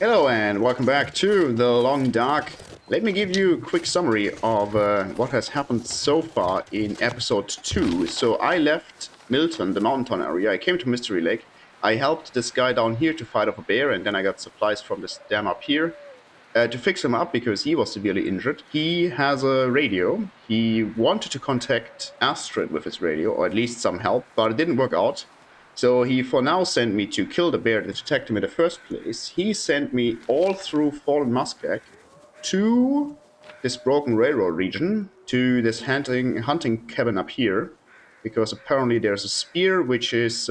Hello and welcome back to The Long Dark. Let me give you a quick summary of what has happened so far in episode 2. So I left Milton, the mountain area. I came to Mystery Lake. I helped this guy down here to fight off a bear, and then I got supplies from this dam up here to fix him up because he was severely injured. He has a radio. He wanted to contact Astrid with his radio, or at least some help, but it didn't work out. So he for now sent me to kill the bear that attacked him in the first place. He sent me all through Forlon Muskeg to this broken railroad region, to this hunting cabin up here, because apparently there's a spear which is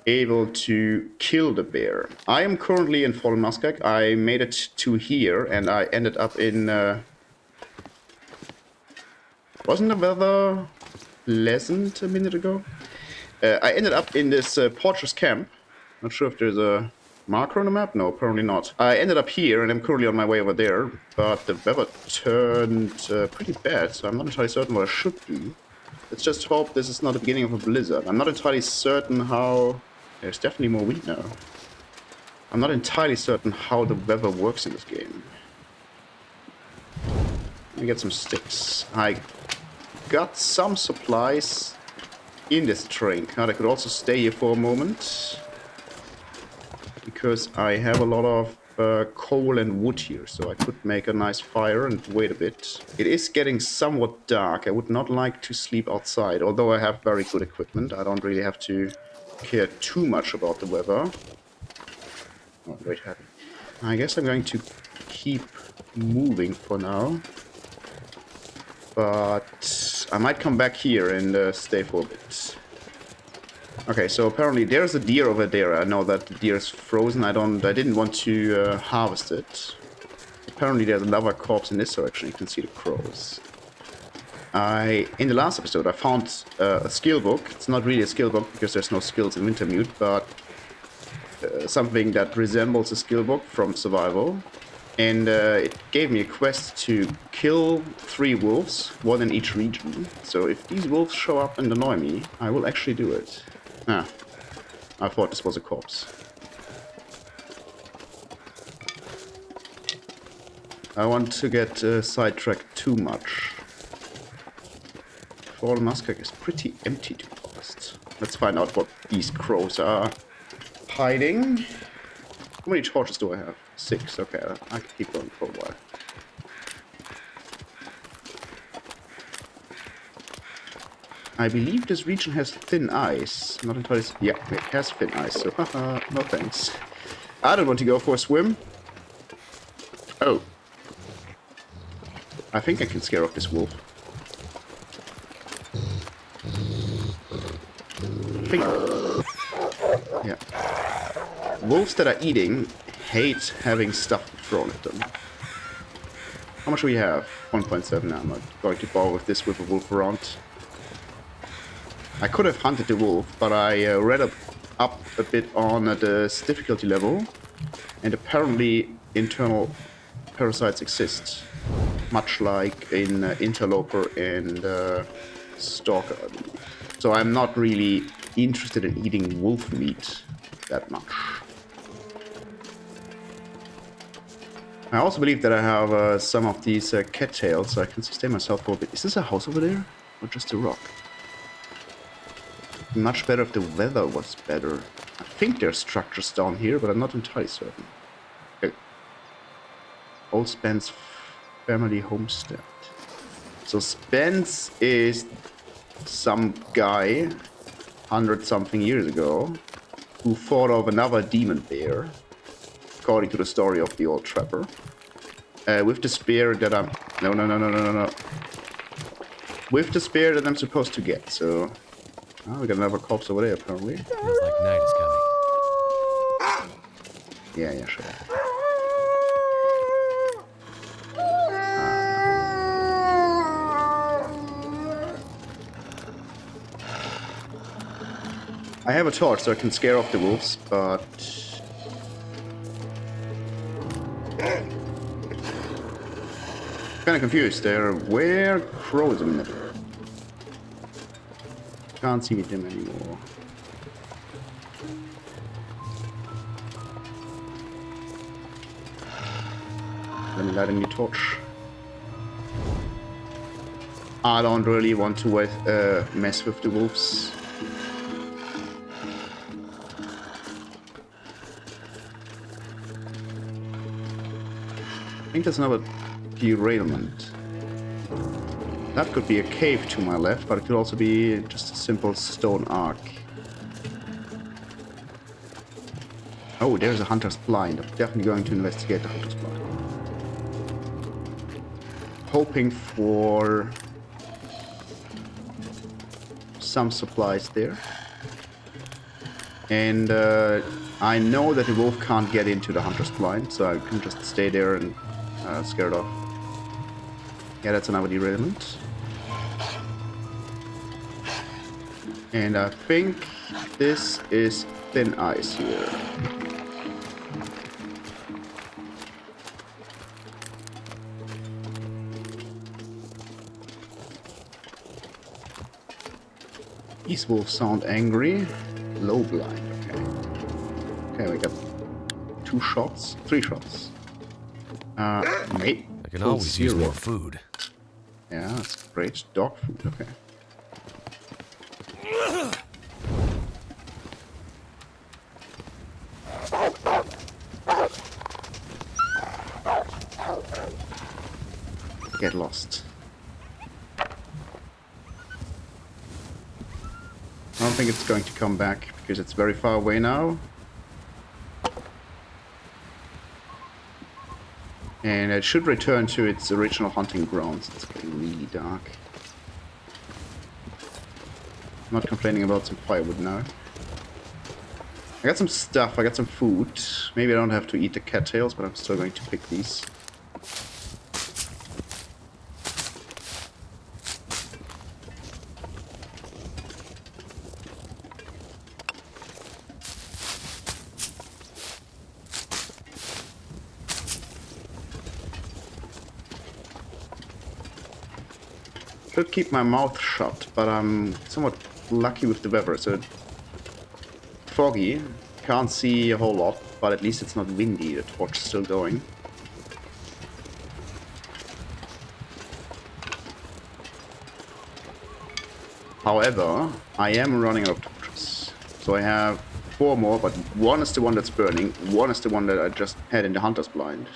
able to kill the bear. I am currently in Forlon Muskeg. I made it to here and I ended up in... wasn't the weather pleasant a minute ago? I ended up in this Portress camp. Not sure if there's a marker on the map. No, apparently not. I ended up here, and I'm currently on my way over there. But the weather turned pretty bad, so I'm not entirely certain what I should do. Let's just hope this is not the beginning of a blizzard. I'm not entirely certain how... There's definitely more wind now. I'm not entirely certain how the weather works in this game. Let me get some sticks. I got some supplies in this train card. I could also stay here for a moment because I have a lot of coal and wood here, so I could make a nice fire and wait a bit. It is getting somewhat dark. I would not like to sleep outside, although I have very good equipment. I don't really have to care too much about the weather. Oh, wait, happy. I guess I'm going to keep moving for now. But I might come back here and stay for a bit. Okay, so apparently there's a deer over there. I know that the deer is frozen. I didn't want to harvest it. Apparently there's another corpse in this direction. You can see the crows. In the last episode, I found a skill book. It's not really a skill book because there's no skills in Wintermute, but something that resembles a skill book from survival. And it gave me a quest to kill 3 wolves, 1 in each region. So if these wolves show up and annoy me, I will actually do it. Ah, I thought this was a corpse. I want to get sidetracked too much. Forlon Muskeg is pretty empty, to be honest. Let's find out what these crows are hiding. How many torches do I have? 6. Okay, I can keep going for a while. I believe this region has thin ice. Not entirely... Yeah, it has thin ice, so haha, no thanks. I don't want to go for a swim. Oh. I think I can scare off this wolf. Yeah. Wolves that are eating hate having stuff thrown at them. How much do we have? 1.7 now. I'm not going to bother with this with a wolf around. I could have hunted the wolf, but I read up a bit on the difficulty level, and apparently internal parasites exist, much like in Interloper and Stalker, I believe. So I'm not really interested in eating wolf meat that much. I also believe that I have some of these cattails, so I can sustain myself for a bit. Is this a house over there? Or just a rock? Much better if the weather was better. I think there's structures down here, but I'm not entirely certain. Okay. Old Spence family homestead. So Spence is some guy 100-something years ago who fought off another demon bear, according to the story of the old trapper, with the spear that I'm... No. With the spear that I'm supposed to get, so... Oh, we got another corpse over there, apparently. Feels like night is coming. Yeah, sure. I have a torch, so I can scare off the wolves, but... Kinda confused there. Where crows a minute? Can't see them anymore. Let me light a new torch. I don't really want to mess with the wolves. I think there's another derailment. That could be a cave to my left, but it could also be just a simple stone arc. Oh, there's a hunter's blind. I'm definitely going to investigate the hunter's blind. Hoping for some supplies there. And I know that the wolf can't get into the hunter's blind, so I can just stay there and scare it off. Yeah, that's another derailment. And I think this is thin ice here. These wolves sound angry. Low blind, okay. Okay, we got 2 shots, 3 shots. Mate. I can always use more food. Yeah, that's great. Dog food, okay. Get lost. I don't think it's going to come back because it's very far away now. And it should return to its original hunting grounds. It's getting really dark. I'm not complaining about some firewood now. I got some stuff, I got some food. Maybe I don't have to eat the cattails, but I'm still going to pick these. Should keep my mouth shut, but I'm somewhat lucky with the weather. It's foggy, can't see a whole lot, but at least it's not windy. The torch is still going. However, I am running out of torches. So I have 4 more, but one is the one that's burning, one is the one that I just had in the hunter's blind.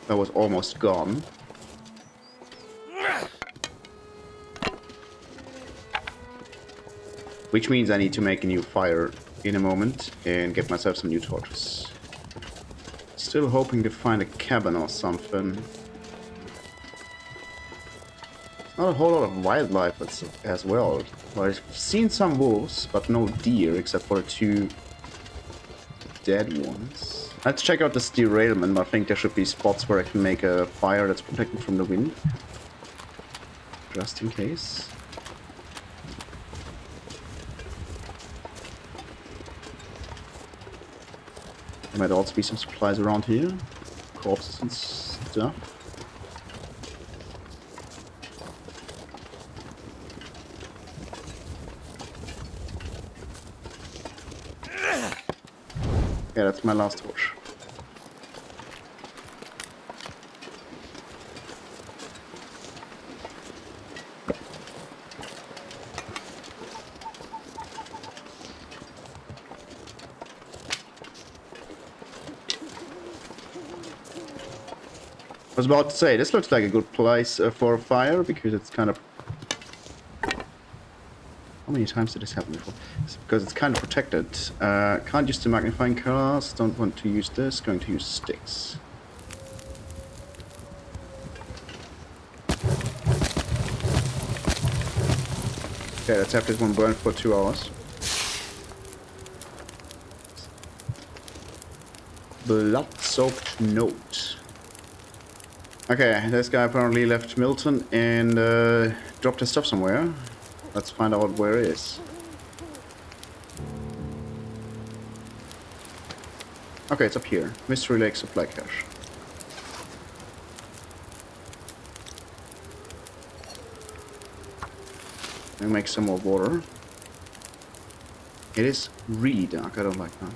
That was almost gone. Which means I need to make a new fire in a moment and get myself some new torches. Still hoping to find a cabin or something. Not a whole lot of wildlife as well. Well, I've seen some wolves, but no deer except for the 2 dead ones. Let's check out this derailment. I think there should be spots where I can make a fire that's protected from the wind. Just in case. There might also be some supplies around here. Corpses and stuff. Yeah, that's my last torch. I was about to say, this looks like a good place for a fire, because it's kind of... How many times did this happen before? It's because it's kind of protected. Can't use the magnifying glass, don't want to use this, going to use sticks. Okay, let's have this one burn for 2 hours. Blood-soaked note. Okay, this guy apparently left Milton and dropped his stuff somewhere. Let's find out where it is. Okay, it's up here. Mystery Lake Supply Cache. Let me make some more water. It is really dark, I don't like that.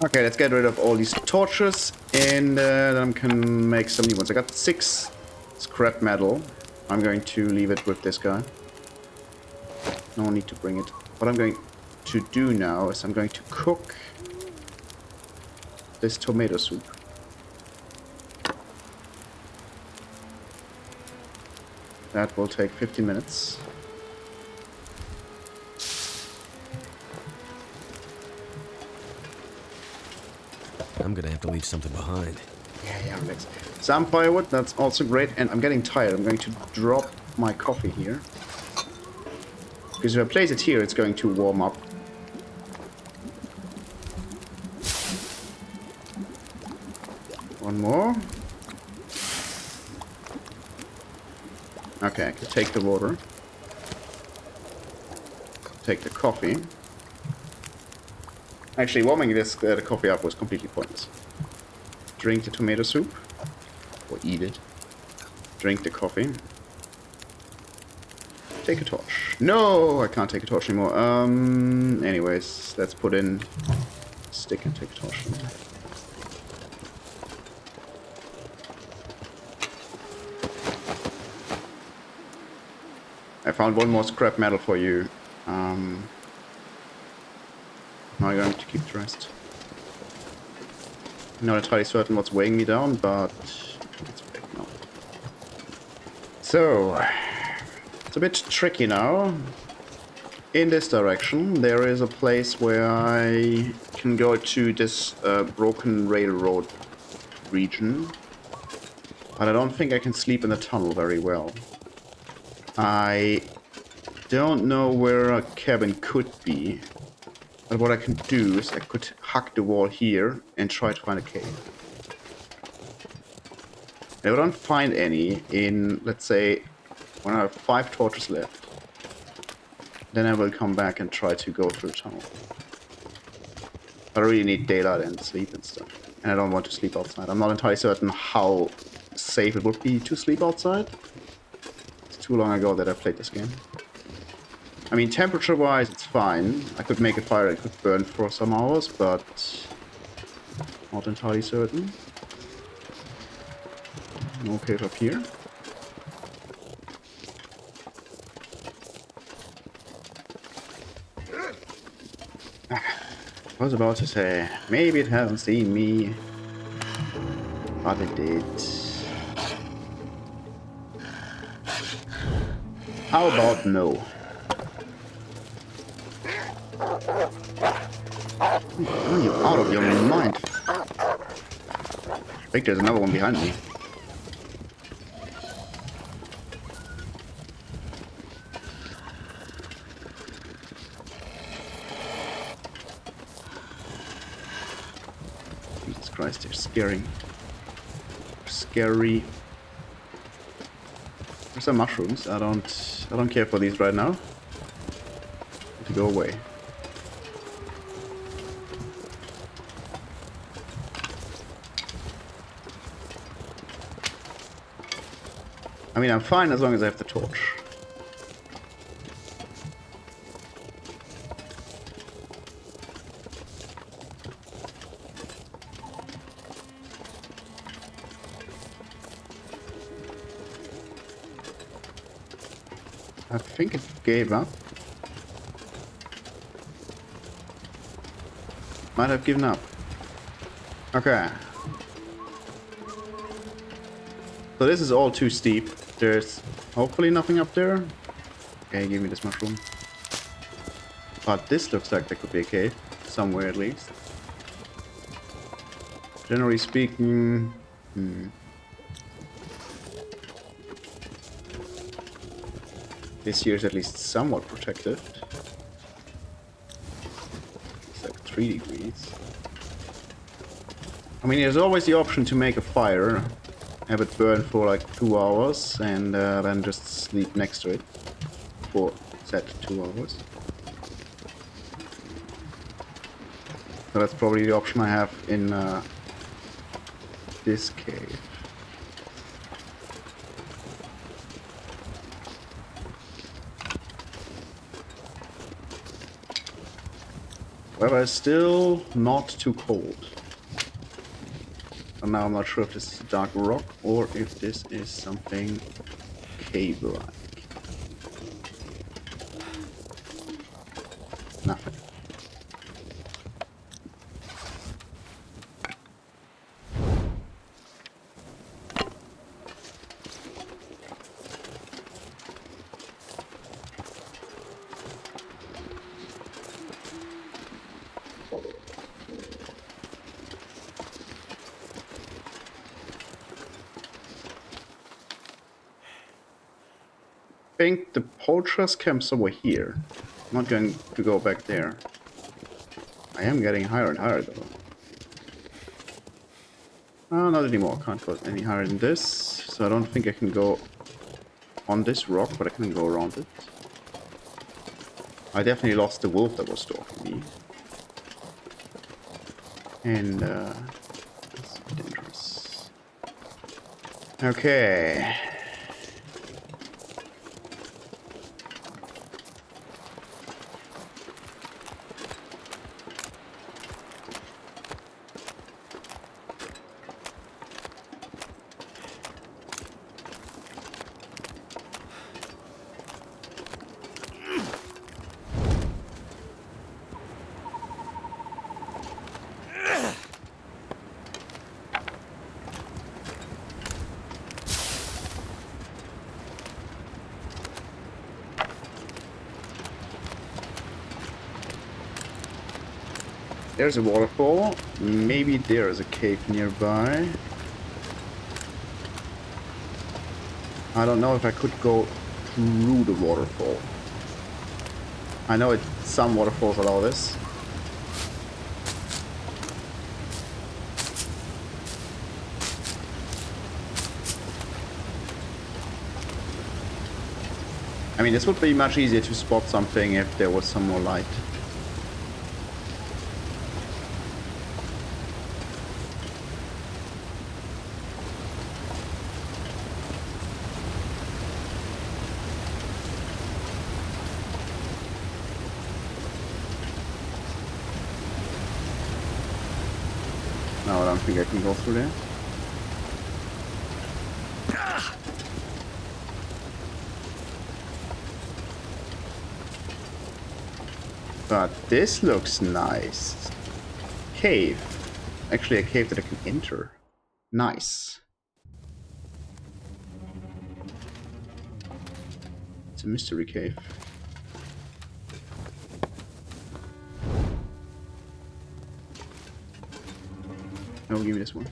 Okay, let's get rid of all these torches, and then I can make some new ones. I got 6 scrap metal. I'm going to leave it with this guy. No need to bring it. What I'm going to do now is I'm going to cook this tomato soup. That will take 15 minutes. I'm gonna have to leave something behind. Yeah, relax. Some firewood, that's also great, and I'm getting tired. I'm going to drop my coffee here. Because if I place it here, it's going to warm up. One more. Okay, I can take the water. Take the coffee. Actually, warming this the coffee up was completely pointless. Drink the tomato soup. Or eat it. Drink the coffee. Take a torch. No, I can't take a torch anymore. Anyways, let's put in stick and take a torch. I found one more scrap metal for you. Now I'm going to keep the rest. Not entirely certain what's weighing me down, but it's big now. So, it's a bit tricky now. In this direction, there is a place where I can go to this broken railroad region. But I don't think I can sleep in the tunnel very well. I don't know where a cabin could be. But what I can do is I could hack the wall here and try to find a cave. If I don't find any in, let's say, when I have 5 torches left, then I will come back and try to go through the tunnel. I really need daylight and sleep and stuff. And I don't want to sleep outside. I'm not entirely certain how safe it would be to sleep outside. It's too long ago that I played this game. I mean, temperature-wise, it's fine. I could make a fire, it could burn for some hours, but not entirely certain. No cave up here. I was about to say, maybe it hasn't seen me, but it did. How about no? Oh, you're out of your mind. I think there's another one behind me. Jesus Christ, they're scaring. Scary. There's some mushrooms. I don't care for these right now. Need to go away. I mean, I'm fine as long as I have the torch. I think it gave up. Might have given up. Okay. So this is all too steep. There's hopefully nothing up there. Okay, give me this mushroom. But this looks like there could be a cave. Somewhere at least. Generally speaking... This here is at least somewhat protected. It's like 3 degrees. I mean, there's always the option to make a fire. Have it burn for like 2 hours and then just sleep next to it for said 2 hours. So that's probably the option I have in this cave. However, it's still not too cold. And now I'm not sure if this is dark rock or if this is something cave-like. Nothing. I think the poacher's camp's over here. I'm not going to go back there. I am getting higher and higher though. Oh, not anymore. Can't go any higher than this. So I don't think I can go on this rock, but I can go around it. I definitely lost the wolf that was stalking me. And, that's dangerous. Okay. There's a waterfall. Maybe there is a cave nearby. I don't know if I could go through the waterfall. I know some waterfalls allow this. I mean, this would be much easier to spot something if there was some more light. No, I don't think I can go through there. But this looks nice. Cave. Actually, a cave that I can enter. Nice. It's a mystery cave. Oh, give me this one.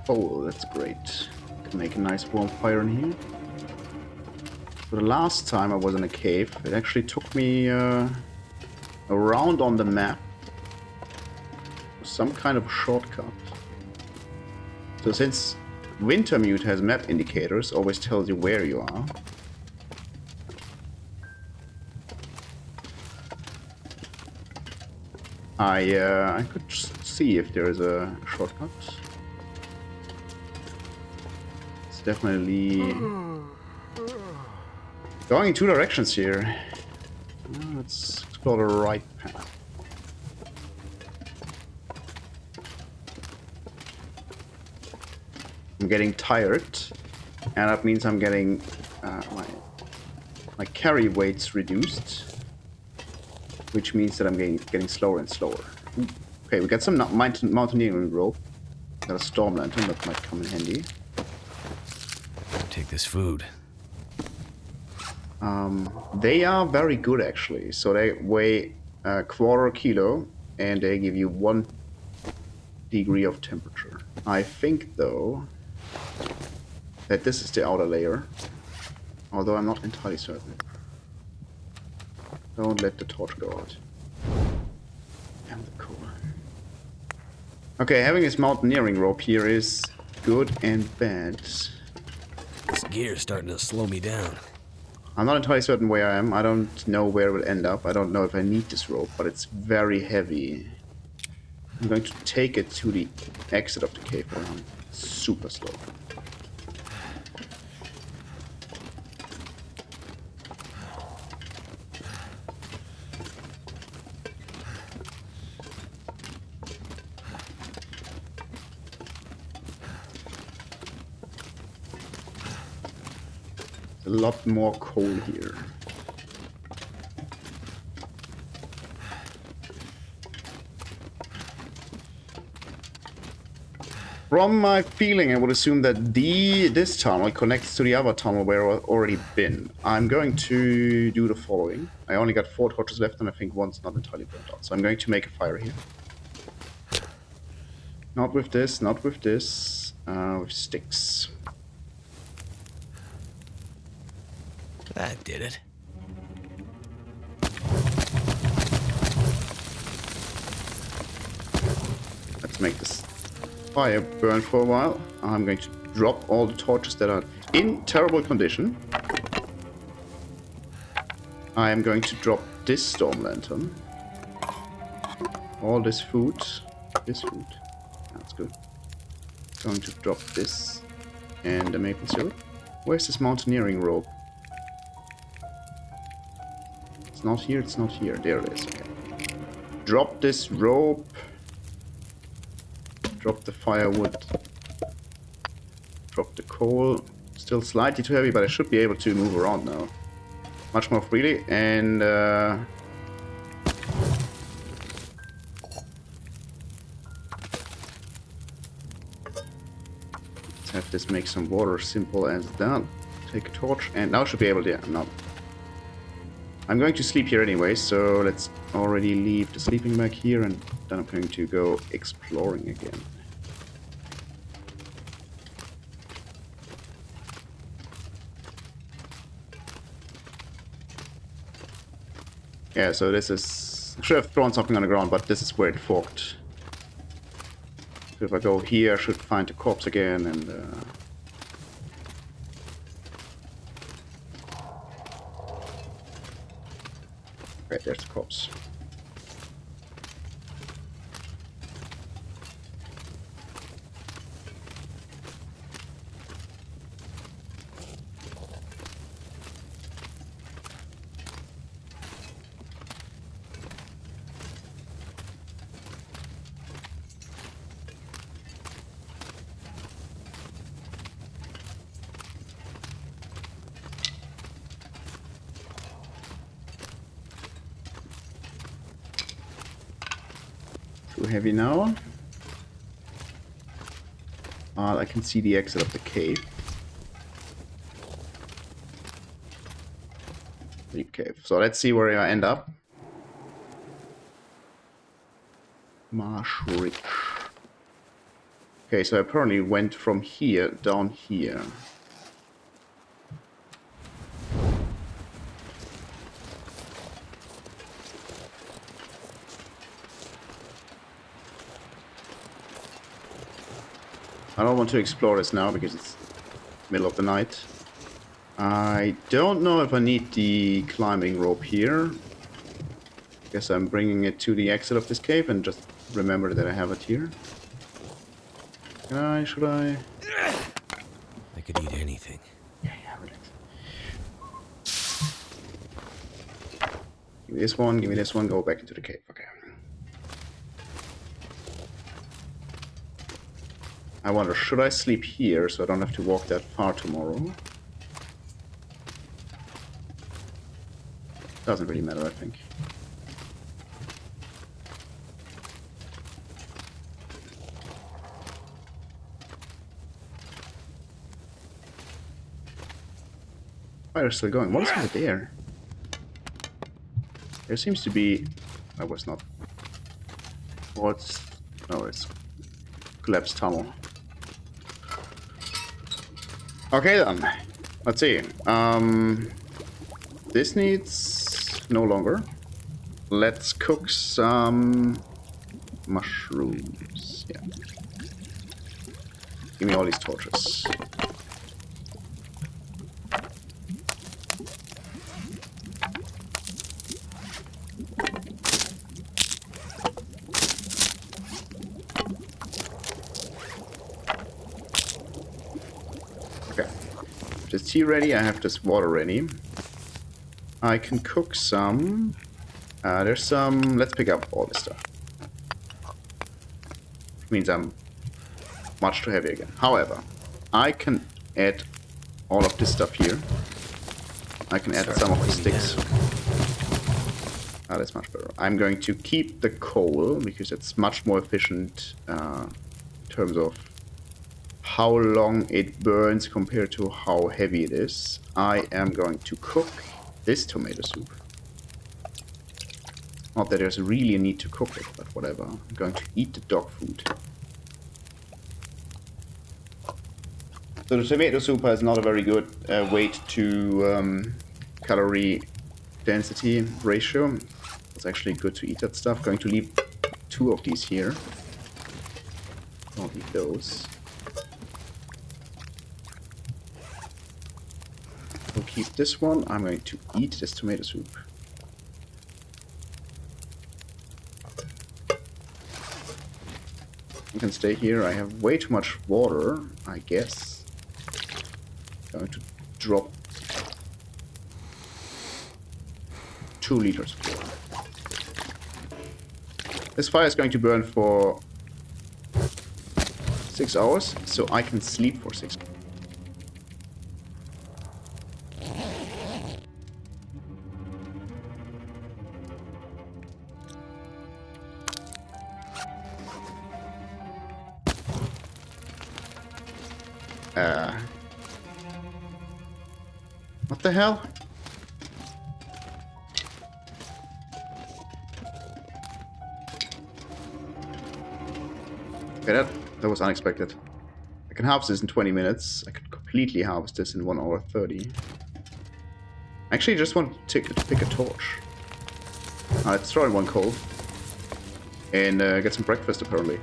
Oh, that's great. Can make a nice warm fire in here. So the last time I was in a cave, it actually took me around on the map. Some kind of shortcut. So since Wintermute has map indicators, always tells you where you are. I could just see if there is a shortcut. It's definitely going in two directions here. Let's explore the right path. I'm getting tired, and that means I'm getting my carry weights reduced, which means that I'm getting slower and slower. Ooh. Okay, we got some mountaineering rope. Got a storm lantern that might come in handy. Take this food. They are very good actually. So they weigh a quarter kilo, and they give you 1 degree of temperature. I think though that this is the outer layer, although I'm not entirely certain. Don't let the torch go out. Damn the core. Okay, having this mountaineering rope here is good and bad. gear's starting to slow me down. I'm not entirely certain where I am. I don't know where it will end up. I don't know if I need this rope, but it's very heavy. I'm going to take it to the exit of the cave, but I'm super slow. A lot more coal here. From my feeling, I would assume that this tunnel connects to the other tunnel where I've already been. I'm going to do the following. I only got 4 torches left, and I think one's not entirely burnt out. So I'm going to make a fire here. Not with this, not with this. With sticks. That did it. Let's make this fire burn for a while. I'm going to drop all the torches that are in terrible condition. I am going to drop this storm lantern. All this food. This food. That's good. Going to drop this. And the maple syrup. Where's this mountaineering rope? It's not here, it's not here. There it is, okay. Drop this rope. Drop the firewood. Drop the coal. Still slightly too heavy, but I should be able to move around now. Much more freely. And let's have this make some water. Simple as that. Take a torch, and now I should be able to. Yeah, no. I'm going to sleep here anyway, so let's already leave the sleeping bag here, and then I'm going to go exploring again. Yeah, so this is... I should have thrown something on the ground, but this is where it forked. So if I go here, I should find the corpse again, and... Okay, there's the corpse. Too heavy now. I can see the exit of the cave. Deep cave. So let's see where I end up. Marsh Ridge. Okay, so I apparently went from here down here. I don't want to explore this now because it's middle of the night. I don't know if I need the climbing rope here. Guess I'm bringing it to the exit of this cave and just remember that I have it here. Can I? Should I? I could eat anything. Yeah, relax. Give me this one, go back into the cave. Okay. I wonder, should I sleep here so I don't have to walk that far tomorrow? Doesn't really matter, I think. Fire's still going. What is over there? There seems to be... I was not... What's... Oh, it's... collapsed tunnel. Okay then. Let's see. This needs... no longer. Let's cook some... mushrooms. Yeah. Give me all these torches. this tea ready. I have this water ready. I can cook some. There's some... Let's pick up all this stuff. Means I'm much too heavy again. However, I can add all of this stuff here. I can add some of the sticks. That's much better. I'm going to keep the coal because it's much more efficient in terms of how long it burns compared to how heavy it is. I am going to cook this tomato soup. Not that there's really a need to cook it, but whatever. I'm going to eat the dog food. So the tomato soup has not a very good weight to calorie density ratio. It's actually good to eat that stuff. Going to leave 2 of these here. Don't eat those. We'll keep this one. I'm going to eat this tomato soup. You can stay here. I have way too much water, I guess. Going to drop 2 liters of water. This fire is going to burn for 6 hours, so I can sleep for 6 hours. What the hell? Okay, that was unexpected. I can harvest this in 20 minutes. I could completely harvest this in 1 hour 30. I actually just want to pick a torch. Let's throw in 1 coal. And get some breakfast, apparently.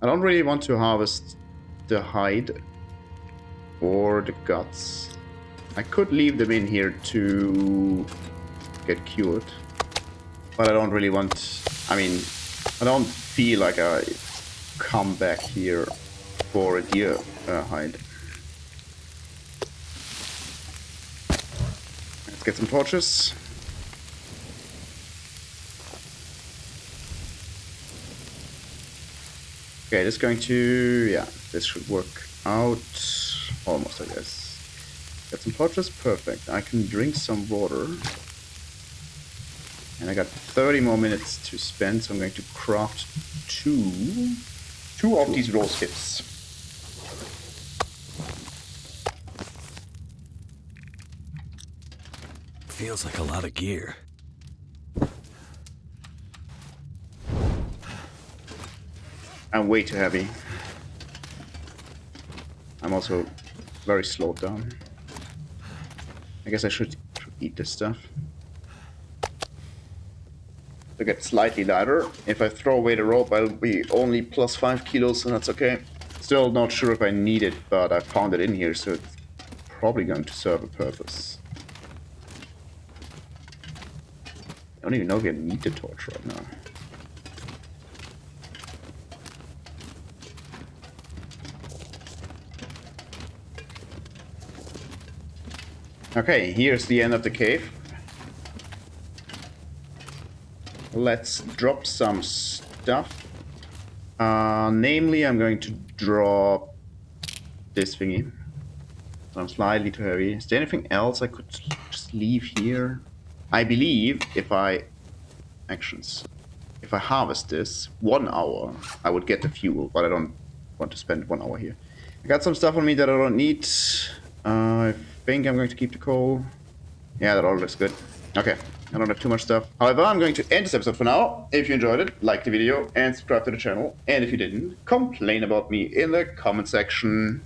I don't really want to harvest the hide or the guts. I could leave them in here to get cured. But I don't really want... I mean, I don't feel like I come back here for a deer hide. Let's get some torches. Okay, this is going to... yeah, this should work out. Almost, I guess. Get some torches, perfect. I can drink some water. And I got 30 more minutes to spend, so I'm going to craft two of these rose hips. Feels like a lot of gear. I'm way too heavy. I'm also very slowed down. I guess I should eat this stuff. To get slightly lighter. If I throw away the rope, I'll be only plus 5 kilos, and that's okay. Still not sure if I need it, but I found it in here, so it's probably going to serve a purpose. I don't even know if I need the torch right now. Okay, here's the end of the cave. Let's drop some stuff. Namely, I'm going to drop this thingy. I'm slightly too heavy. Is there anything else I could just leave here? I believe if I... actions. If I harvest this 1 hour, I would get the fuel, but I don't want to spend 1 hour here. I got some stuff on me that I don't need. I think I'm going to keep the coal. Yeah, that all looks good. Okay, I don't have too much stuff. However, I'm going to end this episode for now. If you enjoyed it, like the video and subscribe to the channel. And if you didn't, complain about me in the comment section.